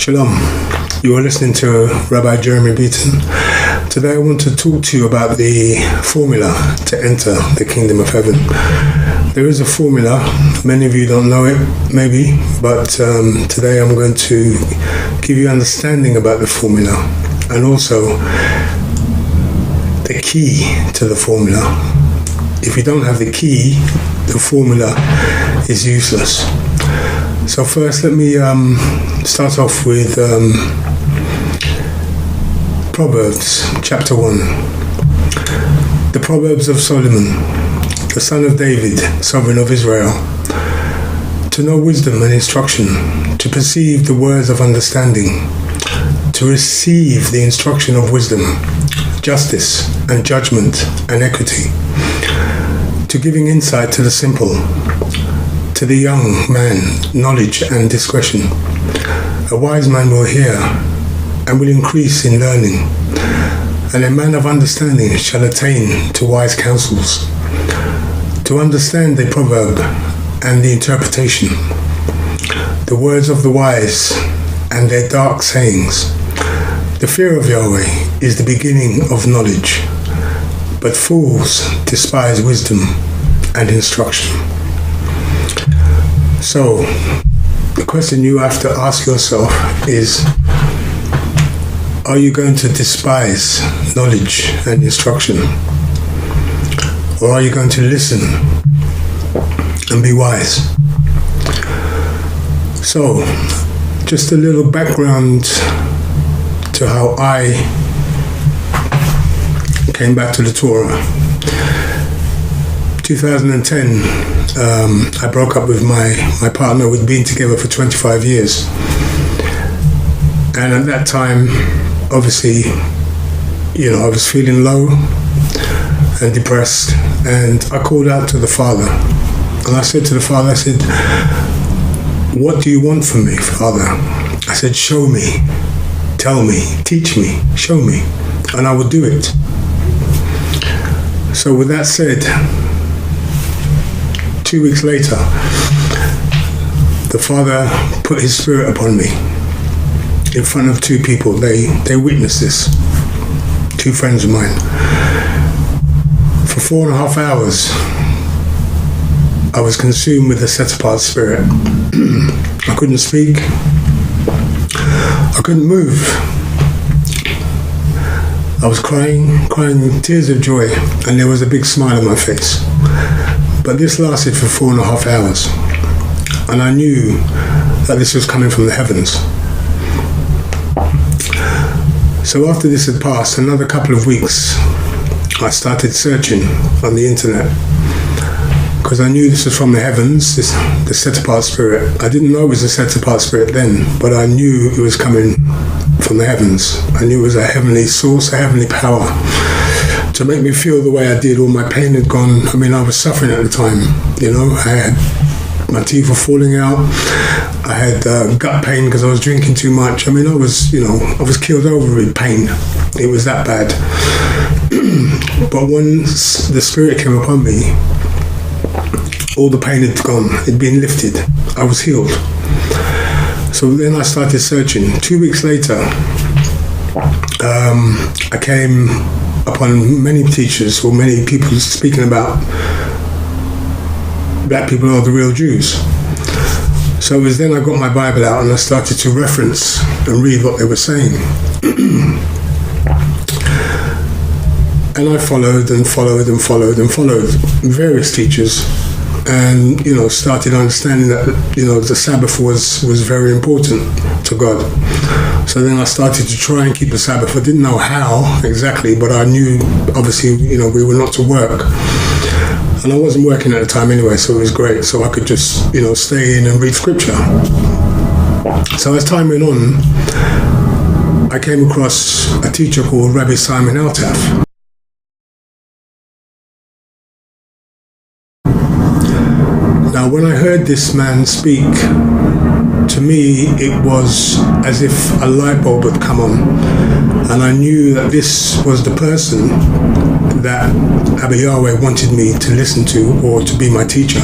Shalom. You are listening to Rabbi Jeremy Beaton. Today I want to talk to you about the formula to enter the kingdom of heaven. There is a formula. Many of you don't know it, maybe, but today I'm going to give you understanding about the formula and also the key to the formula. If you don't have the key, the formula is useless. So first, let me start off with Proverbs chapter 1. The Proverbs of Solomon, the son of David, sovereign of Israel, to know wisdom and instruction, to perceive the words of understanding, to receive the instruction of wisdom, justice and judgment and equity, to giving insight to the simple, to the young man, knowledge and discretion. A wise man will hear and will increase in learning, and a man of understanding shall attain to wise counsels. To understand the proverb and the interpretation, the words of the wise and their dark sayings. The fear of Yahweh is the beginning of knowledge, but fools despise wisdom and instruction. So, the question you have to ask yourself is, are you going to despise knowledge and instruction? Or are you going to listen and be wise? So, just a little background to how I came back to the Torah. 2010, I broke up with my partner. We'd been together for 25 years. And at that time, obviously, I was feeling low and depressed. And I called out to the Father. And I said to the Father, I said, what do you want from me, Father? I said, show me, tell me, teach me, show me, and I will do it. So with that said, 2 weeks later, the Father put his Spirit upon me in front of two people. They witnessed this, two friends of mine. For 4.5 hours, I was consumed with the set-apart Spirit. I couldn't speak. I couldn't move. I was crying tears of joy, and there was a big smile on my face. But this lasted for 4.5 hours, and I knew that this was coming from the heavens. So after this had passed, another couple of weeks, I started searching on the internet, because I knew this was from the heavens, the set-apart Spirit. I didn't know it was a set-apart Spirit then, but I knew it was coming from the heavens. I knew it was a heavenly source, a heavenly power, to make me feel the way I did. All my pain had gone. I mean, I was suffering at the time. My teeth were falling out. I had gut pain because I was drinking too much. I mean, I was killed over with pain. It was that bad. But once the Spirit came upon me, all the pain had gone. It'd been lifted. I was healed. So then I started searching. 2 weeks later, I came upon many teachers or many people speaking about black people are the real Jews. So it was then I got my Bible out and I started to reference and read what they were saying. And I followed various teachers, and started understanding that the Sabbath was very important to God. So then I started to try and keep the Sabbath. I didn't know how exactly, but I knew obviously we were not to work, and I wasn't working at the time anyway, so it was great. So I could just stay in and read scripture. So as time went on, I came across a teacher called Rabbi Simon Altaf. Now, when I heard this man speak, to me it was as if a light bulb had come on, and I knew that this was the person that Abba Yahweh wanted me to listen to, or to be my teacher.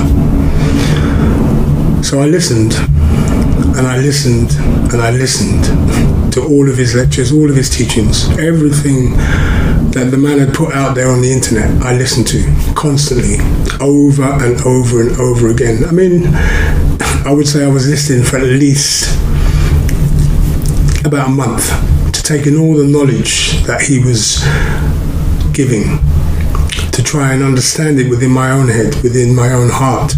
So I listened, and I listened to all of his lectures, all of his teachings, everything that the man had put out there on the internet. I listened to constantly, over and over and over again. I mean, I would say I was listening for at least about a month to take in all the knowledge that he was giving, to try and understand it within my own head, within my own heart.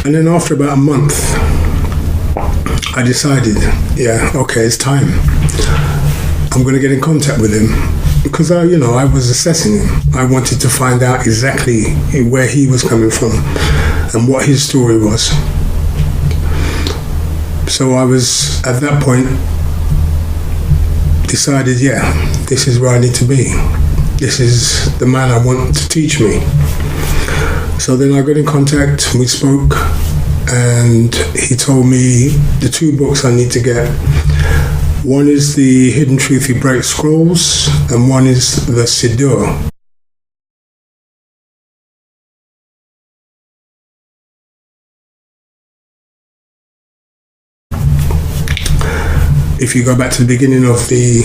And then after about a month, I decided, yeah, okay, it's time. I'm going to get in contact with him, because I was assessing him. I wanted to find out exactly where he was coming from and what his story was. So I was, at that point, decided, yeah, this is where I need to be. This is the man I want to teach me. So then I got in contact, we spoke, and he told me the 2 books I need to get. One is the Hidden Truth He Breaks Scrolls, and one is the Siddur. If you go back to the beginning of the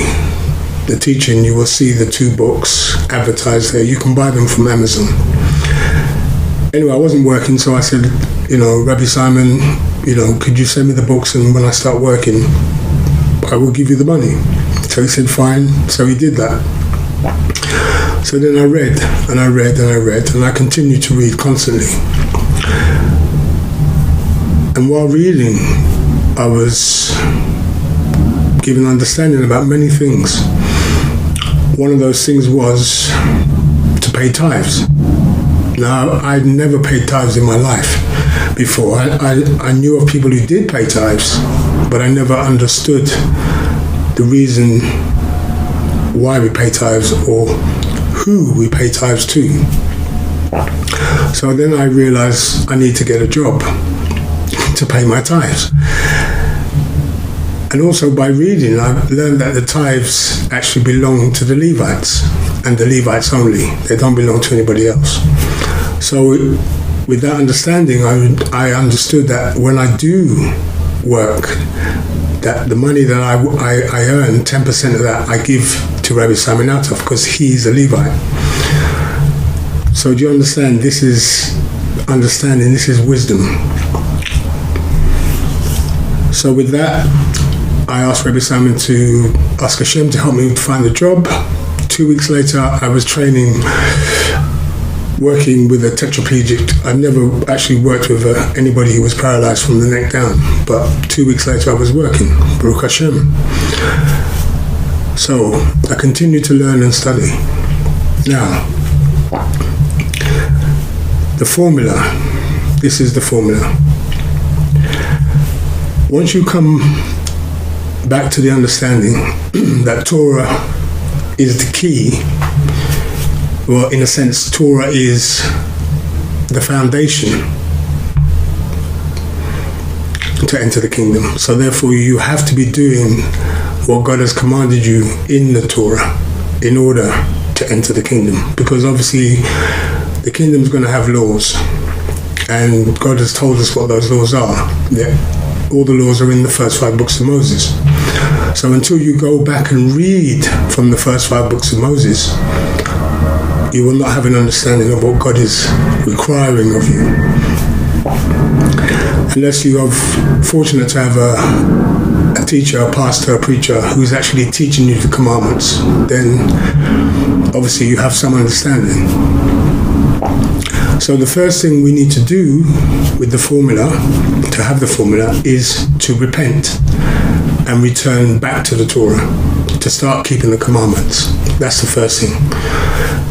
teaching, you will see the 2 books advertised there. You can buy them from Amazon. Anyway, I wasn't working, so I said, Rabbi Simon, could you send me the books, and when I start working, I will give you the money. So he said, fine. So he did that. So then I read, and I read, and I read, and I continued to read constantly. And while reading, I was given understanding about many things. One of those things was to pay tithes. Now, I'd never paid tithes in my life before. I knew of people who did pay tithes, but I never understood the reason why we pay tithes or who we pay tithes to. So then I realized I need to get a job to pay my tithes. And also by reading, I learned that the tithes actually belong to the Levites, and the Levites only. They don't belong to anybody else. So with that understanding, I understood that when I do work, that the money that I earn, 10% of that I give to Rabbi Simon out of, because he's a Levite. So do you understand? This is understanding, this is wisdom. So with that, I asked Rabbi Simon to ask Hashem to help me find a job. 2 weeks later, I was training, working with a tetraplegic. I never actually worked with anybody who was paralyzed from the neck down, but 2 weeks later I was working, Baruch Hashem. So I continued to learn and study. Now, the formula, this is the formula. Once you come back to the understanding that Torah is the key, well, in a sense, Torah is the foundation to enter the kingdom. So therefore, you have to be doing what God has commanded you in the Torah in order to enter the kingdom. Because obviously, the kingdom is going to have laws. And God has told us what those laws are. All the laws are in the first 5 books of Moses. So until you go back and read from the first 5 books of Moses, you will not have an understanding of what God is requiring of you. Unless you are fortunate to have a teacher, a pastor, a preacher who's actually teaching you the commandments, then obviously you have some understanding. So the first thing we need to do with the formula, to have the formula, is to repent and return back to the Torah, to start keeping the commandments. That's the first thing.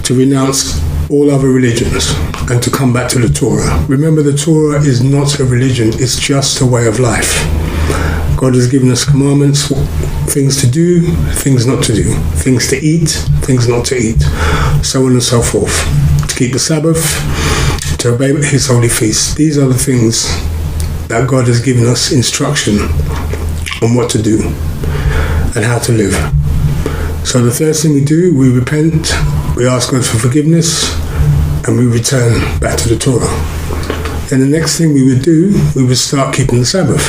To renounce all other religions and to come back to the Torah. Remember, the Torah is not a religion, it's just a way of life. God has given us commandments, things to do, things not to do, things to eat, things not to eat, so on and so forth. To keep the Sabbath, to obey His holy feasts. These are the things that God has given us instruction on what to do and how to live. So the first thing we do, we repent, we ask God for forgiveness, and we return back to the Torah. Then the next thing we would do, we would start keeping the Sabbath.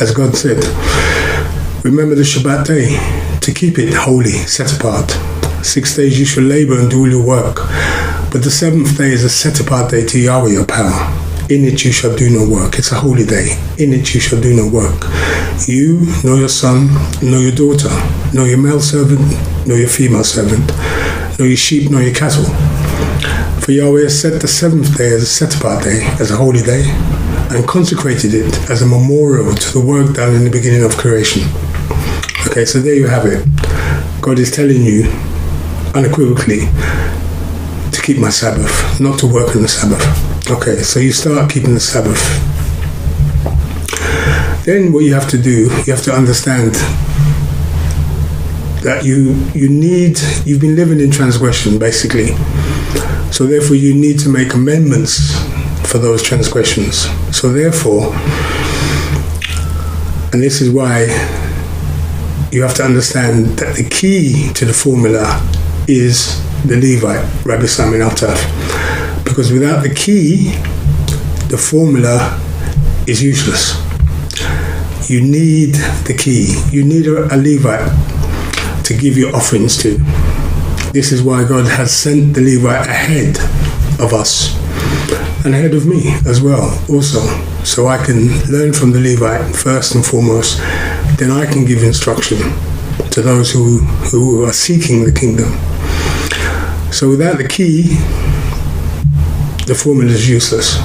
As God said, remember the Shabbat day to keep it holy, set apart. 6 days you shall labor and do all your work, but the 7th day is a set apart day to Yahweh your power. In it you shall do no work. It's a holy day. In it you shall do no work. You, nor your son, nor your daughter, nor your male servant, nor your female servant, nor your sheep, nor your cattle. For Yahweh has set the 7th day as a set apart day, as a holy day, and consecrated it as a memorial to the work done in the beginning of creation. Okay, so there you have it. God is telling you unequivocally to keep my Sabbath, not to work on the Sabbath. Okay, so you start keeping the Sabbath. Then what you have to do, you have to understand that you've been living in transgression, basically. So therefore you need to make amendments for those transgressions. So therefore, and this is why you have to understand that the key to the formula is the Levite, Rabbi Simon Altaf. Because without the key, the formula is useless. You need the key. You need a Levite to give your offerings to. This is why God has sent the Levite ahead of us and ahead of me as well also. So I can learn from the Levite first and foremost. Then I can give instruction to those who are seeking the kingdom. So without the key, the formula is useless.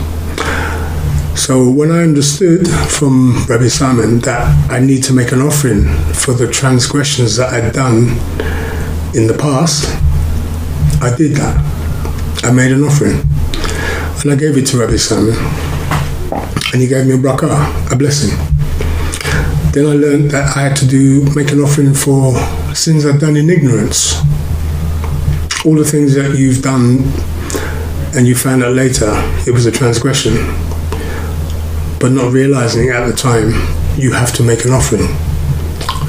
So when I understood from Rabbi Simon that I need to make an offering for the transgressions that I'd done in the past, I did that. I made an offering. And I gave it to Rabbi Simon. And he gave me a bracha, a blessing. Then I learned that I had to make an offering for sins I'd done in ignorance. All the things that you've done and you found out later it was a transgression, but not realizing at the time, you have to make an offering.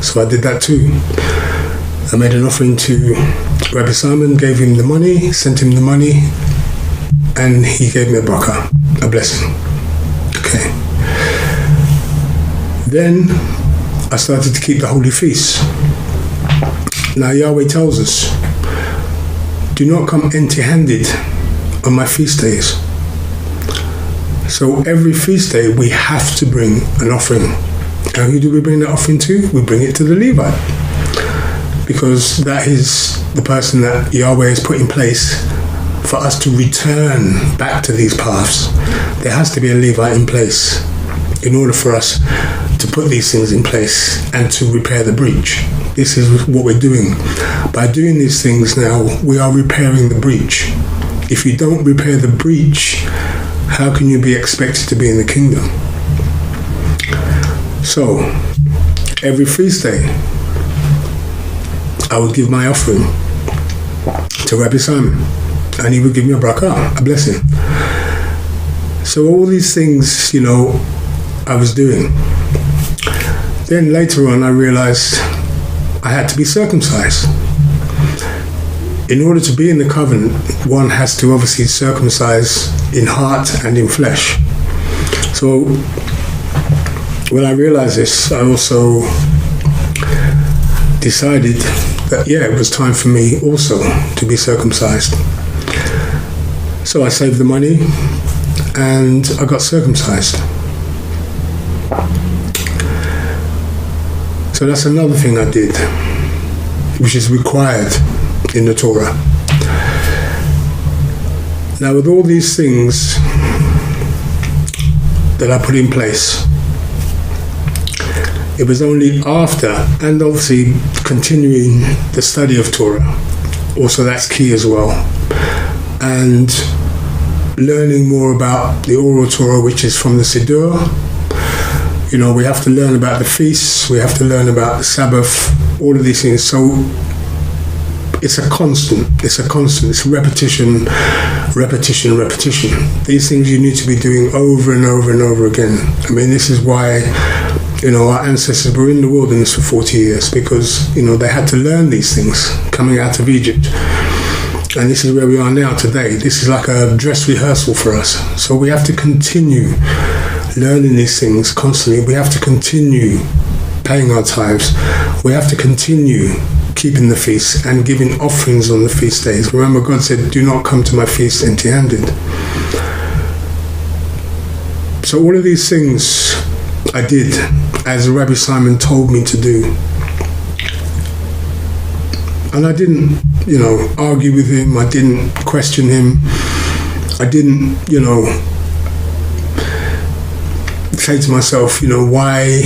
So I did that too. I made an offering to Rabbi Simon, gave him the money, sent him the money, and he gave me a bracha, a blessing. Okay. Then I started to keep the holy feasts. Now Yahweh tells us, do not come empty-handed on my feast days. So every feast day we have to bring an offering. And who do we bring that offering to? We bring it to the Levite. Because that is the person that Yahweh has put in place for us to return back to these paths. There has to be a Levite in place in order for us to put these things in place and to repair the breach. This is what we're doing. By doing these things now, we are repairing the breach. If you don't repair the breach, how can you be expected to be in the kingdom? So, every feast day, I would give my offering to Rabbi Simon, and he would give me a bracha, a blessing. So all these things, I was doing. Then later on, I realized I had to be circumcised. In order to be in the covenant, one has to obviously circumcise in heart and in flesh. So when I realized this, I also decided that, it was time for me also to be circumcised. So I saved the money and I got circumcised. So that's another thing I did, which is required in the Torah. Now with all these things that I put in place, it was only after, and obviously continuing the study of Torah, also that's key as well, and learning more about the oral Torah, which is from the Siddur. We have to learn about the feasts, we have to learn about the Sabbath, all of these things. So it's a constant, it's repetition. These things you need to be doing over and over and over again. I mean, this is why, our ancestors were in the wilderness for 40 years, because, they had to learn these things coming out of Egypt. And this is where we are now today. This is like a dress rehearsal for us. So we have to continue learning these things constantly. We have to continue paying our tithes. We have to continue keeping the feasts and giving offerings on the feast days. Remember, God said, do not come to my feast empty-handed. So all of these things I did as Rabbi Simon told me to do. And I didn't, argue with him. I didn't question him. I didn't, say to myself, why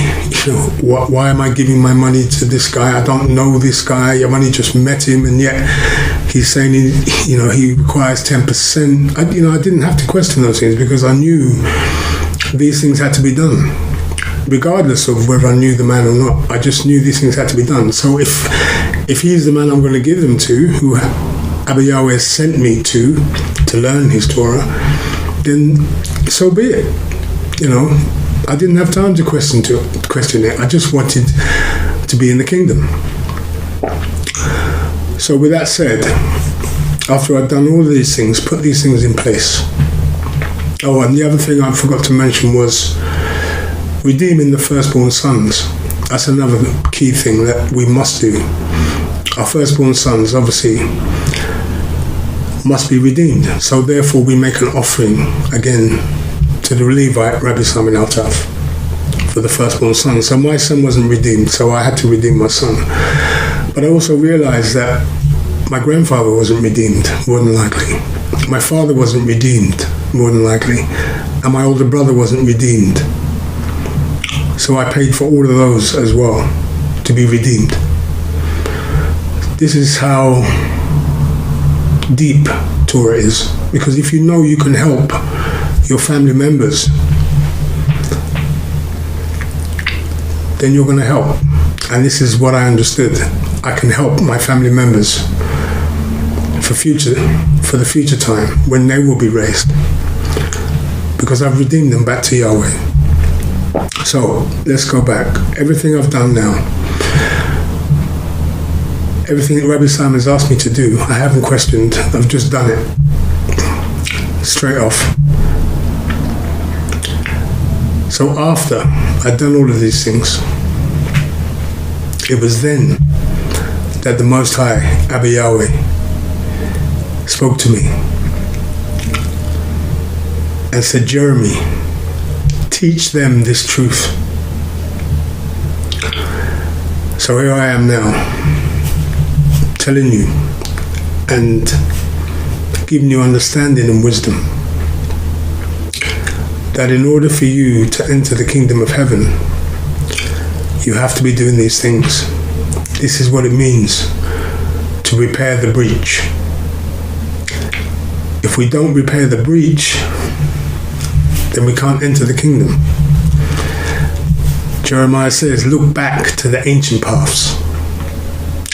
am I giving my money to this guy? I don't know this guy. I've only just met him, and yet he's saying, he requires 10%. I didn't have to question those things because I knew these things had to be done, regardless of whether I knew the man or not. I just knew these things had to be done. So if he's the man I'm going to give them to, who Abba Yahweh has sent me to learn his Torah, then so be it. I didn't have time to question it. I just wanted to be in the kingdom. So with that said, after I'd done all of these things, put these things in place. Oh, and the other thing I forgot to mention was redeeming the firstborn sons. That's another key thing that we must do. Our firstborn sons, obviously, must be redeemed. So therefore we make an offering again to the Levite, Rabbi Simon Altaf, for the firstborn son. So my son wasn't redeemed, so I had to redeem my son. But I also realized that my grandfather wasn't redeemed, more than likely. My father wasn't redeemed, more than likely. And my older brother wasn't redeemed. So I paid for all of those as well to be redeemed. This is how deep Torah is. Because if you know you can help your family members, then you're going to help. And this is what I understood. I can help my family members for the future time when they will be raised, because I've redeemed them back to Yahweh. So let's go back. Everything I've done now, everything that Rabbi Simon's asked me to do, I haven't questioned. I've just done it straight off. So after I'd done all of these things, it was then that the Most High, Abba Yahweh, spoke to me and said, Jeremy, teach them this truth. So here I am now, telling you and giving you understanding and wisdom that in order for you to enter the kingdom of heaven, you have to be doing these things. This is what it means to repair the breach. If we don't repair the breach, then we can't enter the kingdom. Jeremiah says, look back to the ancient paths,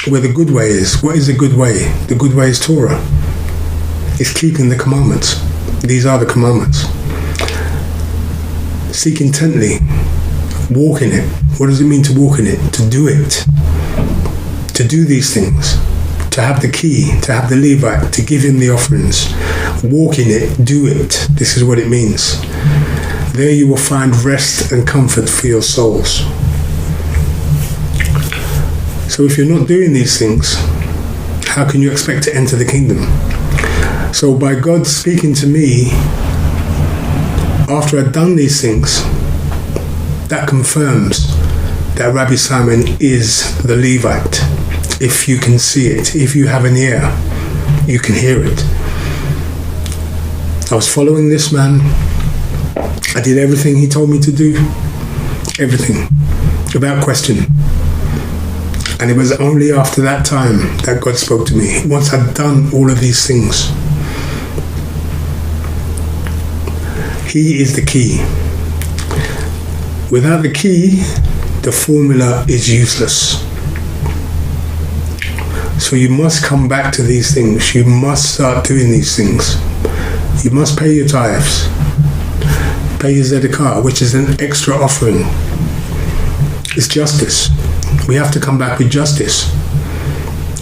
where the good way is. What is the good way? The good way is Torah. It's keeping the commandments. These are the commandments. Seek intently, walk in it. What does it mean to walk in it? To do it. To do these things. To have the key, to have the Levite, to give him the offerings. Walk in it, do it. This is what it means. There you will find rest and comfort for your souls. So if you're not doing these things, how can you expect to enter the kingdom? So by God speaking to me, after I'd done these things, that confirms that Rabbi Simon is the Levite. If you can see it, if you have an ear, you can hear it. I was following this man. I did everything he told me to do. Everything. Without question. And it was only after that time that God spoke to me. Once I'd done all of these things. He is the key. Without the key, the formula is useless. So you must come back to these things. You must start doing these things. You must pay your tithes. Pay your zedekah, which is an extra offering. It's justice. We have to come back with justice.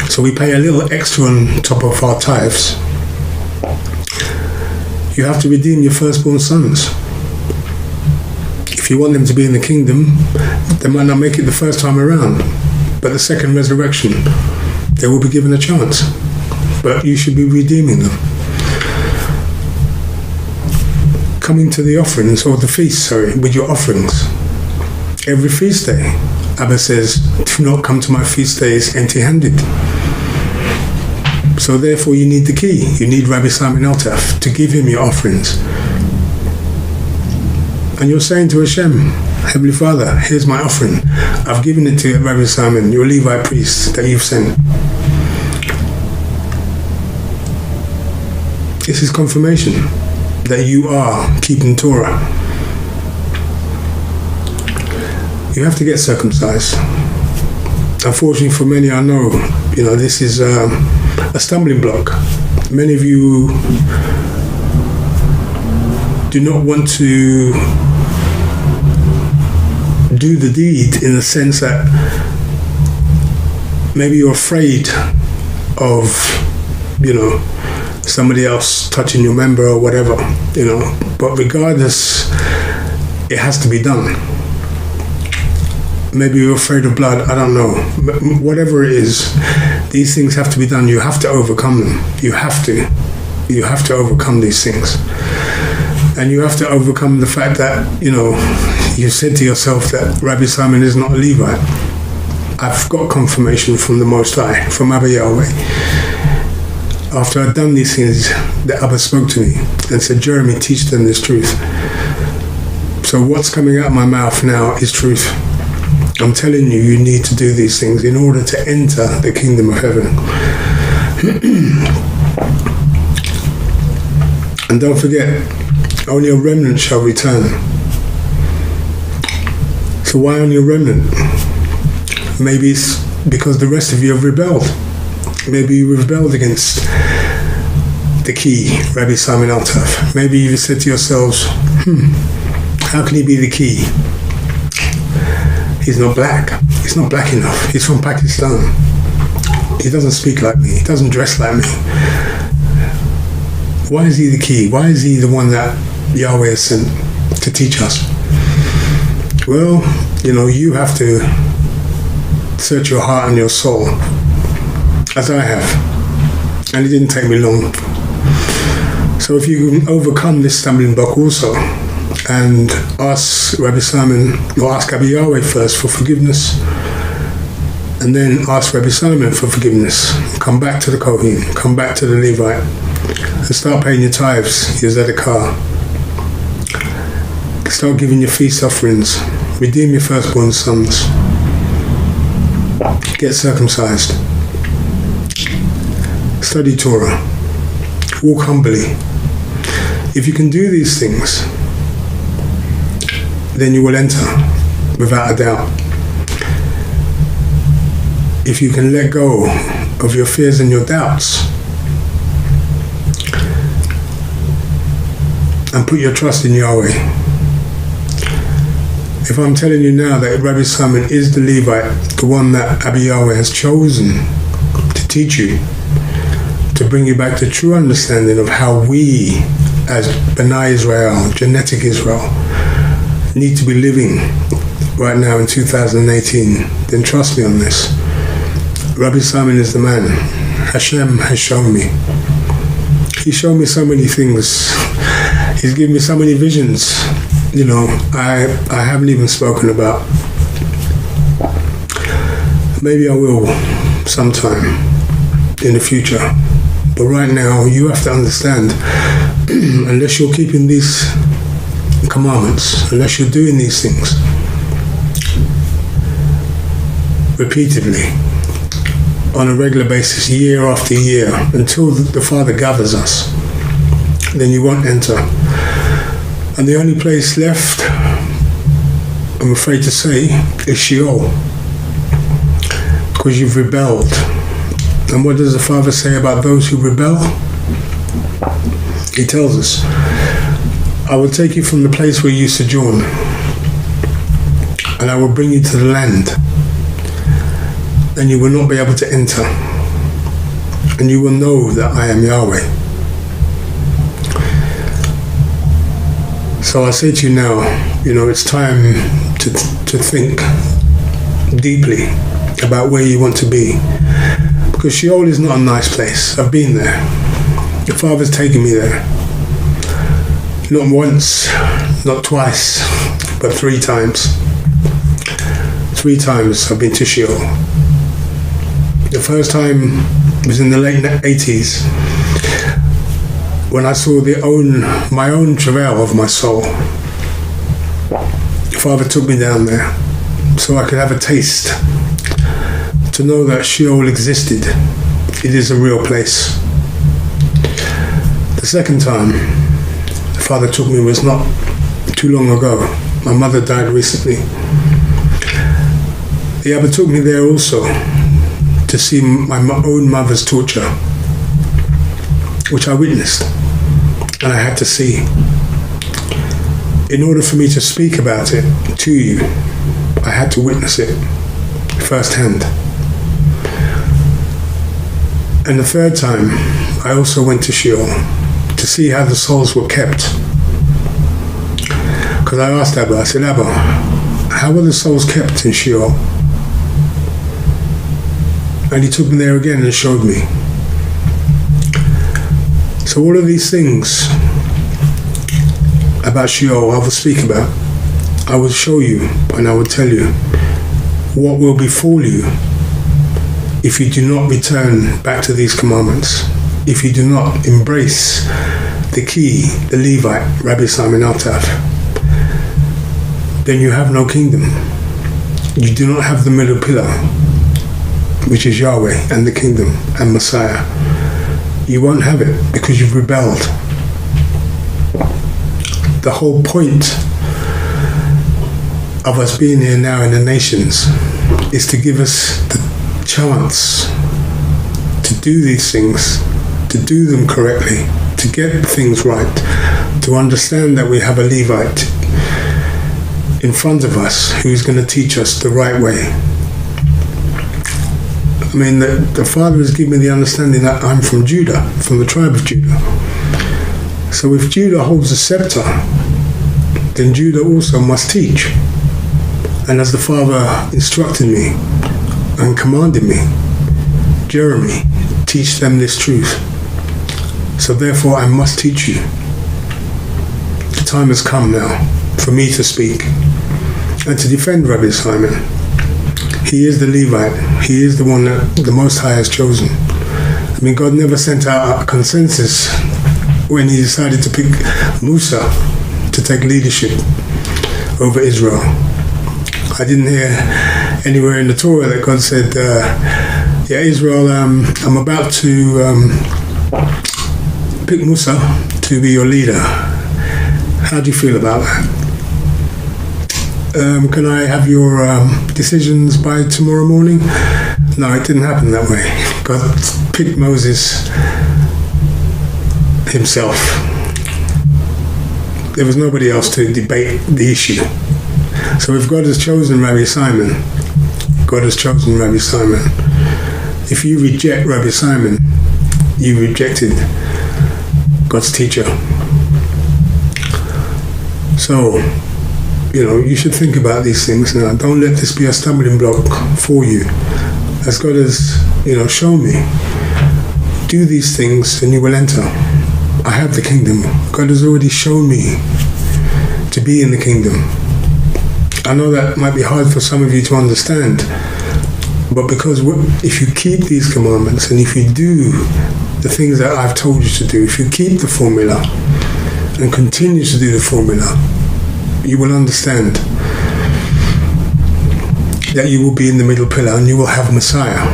So we pay a little extra on top of our tithes. You have to redeem your firstborn sons. you want them to be in the kingdom, they might not make it the first time around, but the second resurrection, they will be given a chance. But you should be redeeming them. Coming to the offerings, or the feast, with your offerings. Every feast day, Abba says, do not come to my feast days empty-handed. So therefore you need the key. You need Rabbi Simon Altaf to give him your offerings. And you're saying to Hashem, Heavenly Father, here's my offering. I've given it to Rabbi Simon, your Levite priest that you've sent. This is confirmation that you are keeping Torah. You have to get circumcised. Unfortunately for many, I know, this is a stumbling block. Many of you do not want to do the deed, in the sense that maybe you're afraid of, somebody else touching your member or whatever, but regardless, it has to be done. Maybe you're afraid of blood, I don't know. Whatever it is, these things have to be done. You have to overcome them. You have to overcome these things. And you have to overcome the fact that, you said to yourself that Rabbi Simon is not a Levite. I've got confirmation from the Most High, from Abba Yahweh. After I'd done these things, the Abba spoke to me and said, Jeremy, teach them this truth. So what's coming out of my mouth now is truth. I'm telling you, you need to do these things in order to enter the kingdom of heaven. And don't forget, only a remnant shall return. So why only a remnant? Maybe it's because the rest of you have rebelled. Maybe you rebelled against the key, Rabbi Simon Altaf. Maybe you said to yourselves, how can he be the key? He's not black. He's not black enough. He's from Pakistan. He doesn't speak like me. He doesn't dress like me. Why is he the key? Why is he the one that Yahweh has sent to teach us? Well, you have to search your heart and your soul, as I have. And it didn't take me long. So if you can overcome this stumbling block also, and ask Rabbi Simon, or ask Abba Yahweh first for forgiveness, and then ask Rabbi Simon for forgiveness. Come back to the Kohen, come back to the Levite, and start paying your tithes, your Zedekah. Start giving your feast offerings. Redeem your firstborn sons. Get circumcised. Study Torah. Walk humbly. If you can do these things, then you will enter, without a doubt. If you can let go of your fears and your doubts and put your trust in Yahweh. If I'm telling you now that Rabbi Simon is the Levite, the one that Abba Yahweh has chosen to teach you, to bring you back to true understanding of how we, as B'nai Israel, genetic Israel, need to be living right now in 2018, then trust me on this. Rabbi Simon is the man. Hashem has shown me. He showed me so many things. He's given me so many visions, I haven't even spoken about. Maybe I will sometime in the future. But right now, you have to understand, unless you're keeping these commandments, unless you're doing these things repeatedly, on a regular basis, year after year, until the Father gathers us, then you won't enter. And the only place left, I'm afraid to say, is Sheol, because you've rebelled. And what does the Father say about those who rebel? He tells us, I will take you from the place where you sojourn, and I will bring you to the land, and you will not be able to enter, and you will know that I am Yahweh. So I say to you now, it's time to think deeply about where you want to be. Because Sheol is not a nice place. I've been there. The Father's taken me there. Not once, not twice, but 3 times. 3 times I've been to Sheol. The first time was in the late 80s when I saw my own travail of my soul. The Father took me down there so I could have a taste, to know that Sheol existed. It is a real place. The second time the Father took me was not too long ago. My mother died recently. The Abba took me there also to see my own mother's torture, which I witnessed and I had to see. In order for me to speak about it to you, I had to witness it firsthand. And the third time, I also went to Sheol to see how the souls were kept. Because I asked Abba, I said, Abba, how were the souls kept in Sheol? And he took me there again and showed me. So all of these things about Sheol I will speak about. I will show you and I will tell you what will befall you if you do not return back to these commandments, if you do not embrace the key, the Levite, Rabbi Simon Altaf. Then you have no kingdom. You do not have the middle pillar, which is Yahweh and the kingdom and Messiah. You won't have it because you've rebelled. The whole point of us being here now in the nations is to give us the chance to do these things, to do them correctly, to get things right, to understand that we have a Levite in front of us who's going to teach us the right way. I mean, the Father has given me the understanding that I'm from Judah, from the tribe of Judah. So if Judah holds a scepter, then Judah also must teach. And as the Father instructed me and commanded me, Jeremy, teach them this truth. So therefore I must teach you. The time has come now for me to speak and to defend Rabbi Simon. He is the Levite. He is the one that the Most High has chosen. I mean, God never sent out a consensus when he decided to pick Musa to take leadership over Israel. I didn't hear anywhere in the Torah that God said, Israel, I'm about to pick Musa to be your leader. How do you feel about that? Can I have your decisions by tomorrow morning? No, it didn't happen that way. God picked Moses himself. There was nobody else to debate the issue. So if God has chosen Rabbi Simon, God has chosen Rabbi Simon. If you reject Rabbi Simon, you rejected God's teacher. So, you should think about these things now. Don't let this be a stumbling block for you. As God has, shown me, do these things and you will enter. I have the kingdom. God has already shown me to be in the kingdom. I know that might be hard for some of you to understand, but because if you keep these commandments and if you do the things that I've told you to do, if you keep the formula and continue to do the formula, you will understand that you will be in the middle pillar and you will have Messiah.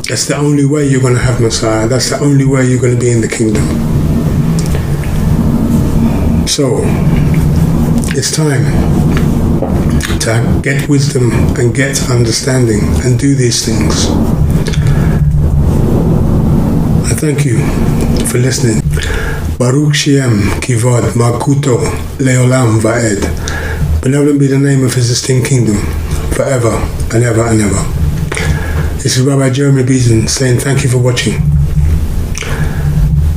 That's the only way you're going to have Messiah. That's the only way you're going to be in the kingdom. So, it's time to get wisdom and get understanding and do these things. I thank you for listening. Baruch Shem Kivod Malkuto Leolam Va'ed. Benevolent be the name of his esteemed kingdom, forever and ever and ever. This is Rabbi Jeremy saying thank you for watching.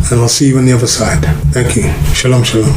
And I'll see you on the other side. Thank you. Shalom, shalom.